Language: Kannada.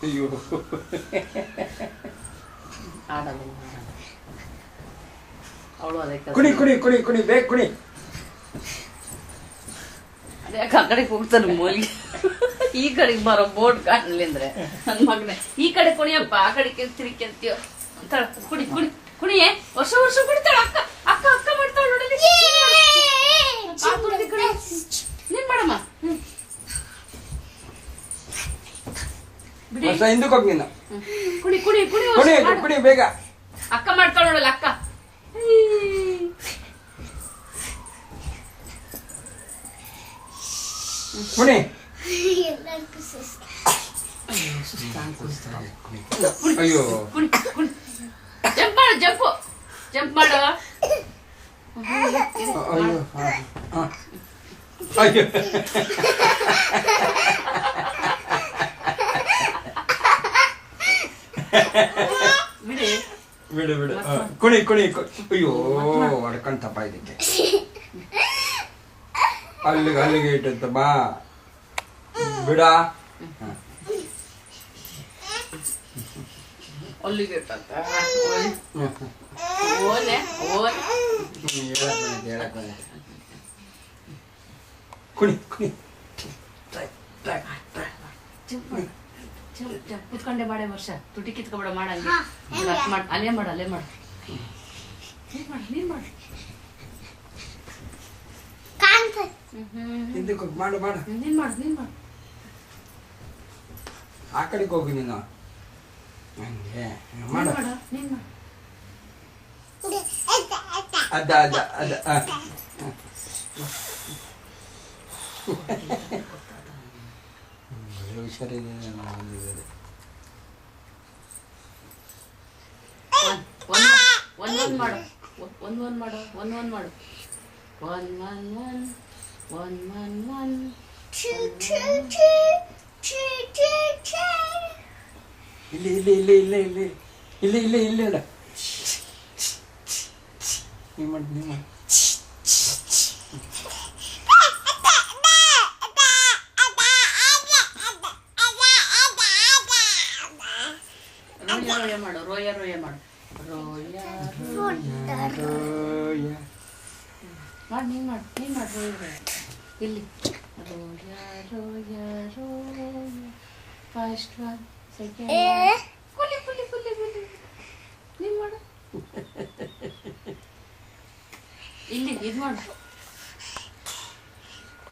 ಅಯ್ಯೋ ಆಡಲ್ಲ ಅವಳು ಅದಕ್ಕೆ ಕುಣಿ ಕುಣಿ ಕುಣಿ ಕುಣಿ ಬೇಕು ಕುಣಿ. ಅದ್ಯಾಕೆ ಆ ಕಡೆಗೆ ಹೋಗ್ತಾನೆ ಮೂಲಿಗೆ ಈ ಕಡೆಗೆ ಬರೋ ಬೋಟ್ ಕಾಣಲಿ ಅಂದ್ರೆ ನನ್ನ ಮಗನೇ ಈ ಕಡೆ ಕುಣಿಯಪ್ಪ ಆ ಕಡೆ ತಿರುಗಿ ಅಂತ ಕುಡಿ ಕುಡಿ ಕುಣಿಯೇ ವರ್ಷ ವರ್ಷ ಕುಡಿತಾಳ ಅಕ್ಕ ಅಕ್ಕ ಅಕ್ಕ ಮಾಡ್ತಾಳ ನೋಡಿ ನೀನ್ ಮಾಡಮ್ಮ ಬಿಡಿ ಹಿಂದಕ್ಕೆ ಹೋಗಿ ನೀನು ಕುಡಿ ಕುಡಿ ಕುಡಿ ಕುಣಿ ಕುಣಿ ಬೇಗ. ಅಕ್ಕ ಮಾಡ್ತಾಳ ನೋಡಲ್ಲ ಅಕ್ಕ ಕುಣಿ. ಅಯ್ಯೋ ಕುಡಿ ಕುಡಿ ಜಂಪ್ ಮಾಡು ಜಂಪು ಜಂಪ್ ಮಾಡು ಅಯ್ಯೋ ಅಯ್ಯೋ ಬಿಡಿ ಬಿಡು ಬಿಡು ಕುಣಿ ಕುಣಿ. ಅಯ್ಯೋ ಹೊಡ್ಕೊಂತಪ್ಪ ಇದಕ್ಕೆ ಅಲ್ಲಿಗೆ ಅಲ್ಲಿಗೆ ಇಟ್ಟಂತ ಬಾ ಬಿಡ. ಅಲ್ಲಿಗೆ ಇಟ್ಟಂತ ಓಲೆ ಓಲೆ ಕುಣಿ ಕುಣಿ. ಕುತ್ಕೊಂಡೆ ಮಾಡೇ ವರ್ಷ ತುಟಿ ಕಿತ್ಕೊಬೇಡ ಮಾಡಂಗೆ ಅಲ್ಲೇ ಮಾಡು ಅಲ್ಲೇ ಮಾಡು ನೀನ್ ಮಾಡು ಹಿಂದಕ್ಕೆ ಹೋಗಿ ಮಾಡು ಮಾಡು. ನೀನ್ ಮಾಡು ನೀನ್ ಮಾಡು ಆ ಕಡೆಗೆ ಹೋಗು ನೀನು ಹಂಗೆ ಮಾಡು. ನೀನ್ ಮಾಡು ಅದ ಅದ ಅದ ಹುಷಾರಿದೆ. ಒಂದೊಂದು ಮಾಡು ಒಂದೊಂದು ಮಾಡು ಒಂದೊಂದು ಮಾಡು one one one one one one ಇಲ್ಲಿ ಇಲ್ಲಿ ಇಲ್ಲಿ ಇಲ್ಲಿ ಇಲ್ಲಿ ಇಲ್ಲಿ ಇಲ್ಲಿ ಇಲ್ಲಿ ಇಲ್ಲ ನೀವು ಮಾಡಿ ನೀವು ಮಾಡಿ. ರೋಯ ಮಾಡು ರೋಯ ರೋಯ ಮಾಡು ರೋಯ ಮಾಡಿ ನೀನ್ ಮಾಡು ರೋಯ ರೋಯ ಇಲ್ಲಿ ರೋಯ ರೋಯ ರೋಯ ಫಸ್ಟ್ ಒನ್ ಸೆಕೆಂಡ್ ಕುಲಿ ಕುಲಿ ಕುಲಿ ಕುಲಿ ನೀನ್ ಮಾಡು ಇಲ್ಲಿ ಇದು ಮಾಡು